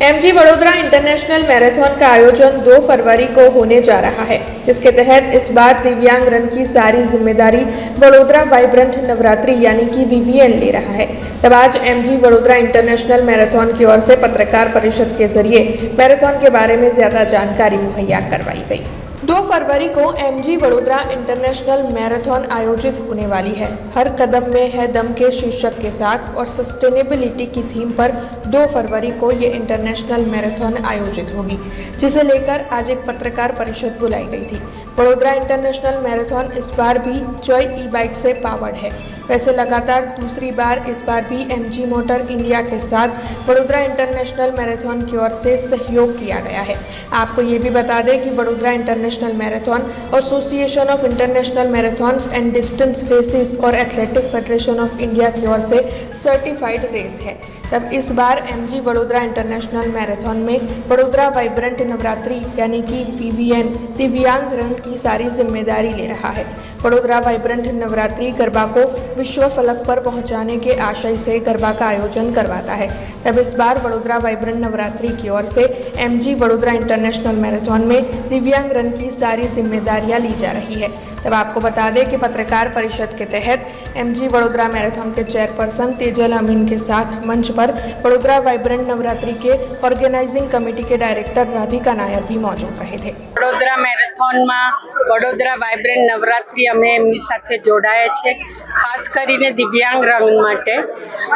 MG Vadodara international marathon का आयोजन 2 फरवरी को होने जा रहा है, जिसके तहत इस बार दिव्यांग रन की सारी जिम्मेदारी वडोदरा वाइब्रेंट नवरात्रि यानी कि वीवीएन ले रहा है। तब आज एमजी वडोदरा इंटरनेशनल मैराथन की ओर से पत्रकार परिषद के जरिए मैराथन के बारे में ज्यादा जानकारी मुहैया करवाई गई। 2 फरवरी को एमजी वडोदरा इंटरनेशनल मैराथन आयोजित होने वाली है। हर कदम में है दम के शीर्षक के साथ और सस्टेनेबिलिटी की थीम पर 2 फरवरी को ये इंटरनेशनल मैराथन आयोजित होगी, जिसे लेकर आज एक पत्रकार परिषद बुलाई गई थी। वडोदरा इंटरनेशनल मैराथन इस बार भी जॉय ई बाइक से पावर्ड है। वैसे लगातार दूसरी बार इस बार भी एमजी मोटर इंडिया के साथ वडोदरा इंटरनेशनल मैराथन की ओर से सहयोग किया गया है। आपको ये भी बता दें कि Vadodara international marathon association of international marathons and distance races और एथलेटिक फेडरेशन ऑफ इंडिया की ओर से सर्टिफाइड रेस है। तब इस बार एमजी वडोदरा इंटरनेशनल मैराथन में वडोदरा वाइब्रेंट नवरात्रि यानी कि वीवीएन दिव्यांग रन की सारी जिम्मेदारी ले रहा है। वडोदरा वाइब्रेंट नवरात्रि गरबा को विश्व फलक पर पहुंचाने के आशय से गरबा का आयोजन करवाता है। तब इस बार वडोदरा वाइब्रेंट नवरात्रि की ओर से एमजी वडोदरा इंटरनेशनल मैराथन में दिव्यांग रन की सारी जिम्मेदारियां ली जा रही है। तब आपको बता दें कि पत्रकार परिषद के तहत एमजी वडोदरा मैराथन के चेयरपर्सन तेजल अमीन के साथ मंच पर वडोदरा वाइब्रेंट नवरात्रि के ऑर्गेनाइजिंग कमेटी के डायरेक्टर राधिका नायर भी मौजूद रहे थे। वडोदरा मैराथन में वडोदरा वाइब्रेंट नवरात्रि अमे एमनी साथे जोड़ाया छे, खास करीने दिव्यांग रंग माटे।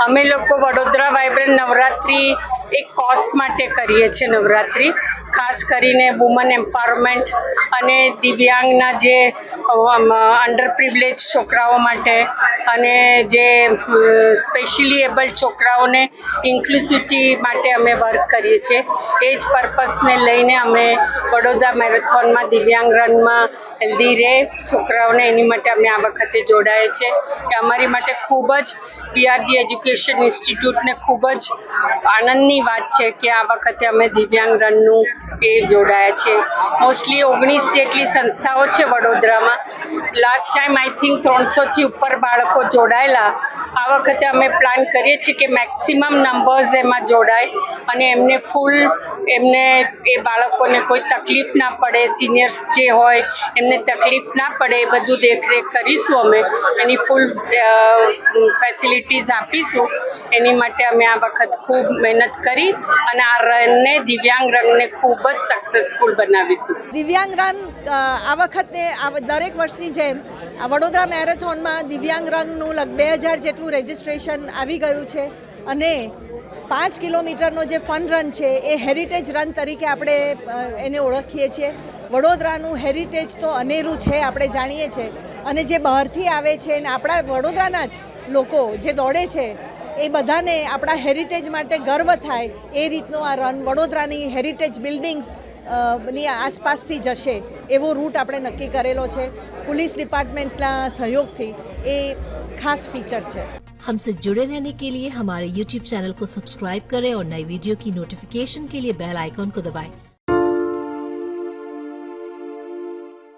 अमे लोको वडोदरा वाइब्रेंट नवरात्रि एक कॉज माटे करीए छे। नवरात्रि खास करीने वुमन एम्पावरमेंट अने दिव्यांगना जे अंडर प्रिविलेज छोकराओ माटे अने जे स्पेशली एबल छोकराओने इन्क्लूसिविटी माटे अमे वर्क करीए छे। एज पर्पस ने लईने अमे वडोदरा मैराथन में दिव्यांग रन में हेल्दी रहे छोकराओने एनी माटे अमे आ वखते जोड़ाए छे। अमारी माटे खूब ज पीआरजी एज्युकेशन इंस्टिट्यूट ने खूब ज आनंदनी बात है कि आ वखते अमे दिव्यांग रननु ए जोड़ाया छे। मोस्टली 19 जेटली संस्थाओं छे वडोदरा में। लास्ट टाइम आई थिंक 300 थी ऊपर बाळको जोड़ायेला। आ वखते अमे प्लान करीए छे कि मैक्सिमम नंबर्स एमां जोड़ाय अने एमने फूल एमने ए बाळकोने कोई तकलीफ ना पड़े, सीनियर्स जे होय एमने तकलीफ ना पड़े ए बधुं देखरेख करीशुं। अमे एनी फूल फेसिलिटीज आपीशुं। एनी माटे अमे आ वखत खूब मेहनत करी अने आ रनने दिव्यांग रनने खूब ज सक्सेसफुल बनावीशुं। दिव्यांग रन आ वखते दरेक वर्षनी जेम वडोदरा मैराथन दिव्यांग रनનું 2000 જેટલું રજિસ્ટ્રેશન આવી ગયું છે અને 5 કિલોમીટરનો જે ફન રન છે એ હેરિટેજ રન તરીકે આપણે એને ઓળખીએ છીએ। વડોદરાનું હેરિટેજ તો અનેરું છે, આપણે જાણીએ છીએ અને જે બહારથી આવે છે અને આપણા વડોદરાના જ લોકો જે દોડે છે એ બધાને આપણા હેરિટેજ માટે ગર્વ થાય એ રીતનો આ રન વડોદરાની હેરિટેજ બિલ્ડિંગ્સ ની આસપાસથી જશે એવો રૂટ આપણે નક્કી કરેલો છે। પોલીસ ડિપાર્ટમેન્ટના સહયોગથી એ ખાસ ફીચર છે। हमसे जुड़े रहने के लिए हमारे YouTube चैनल को सब्सक्राइब करें और नई वीडियो की नोटिफिकेशन के लिए बेल आइकॉन को दबाएं।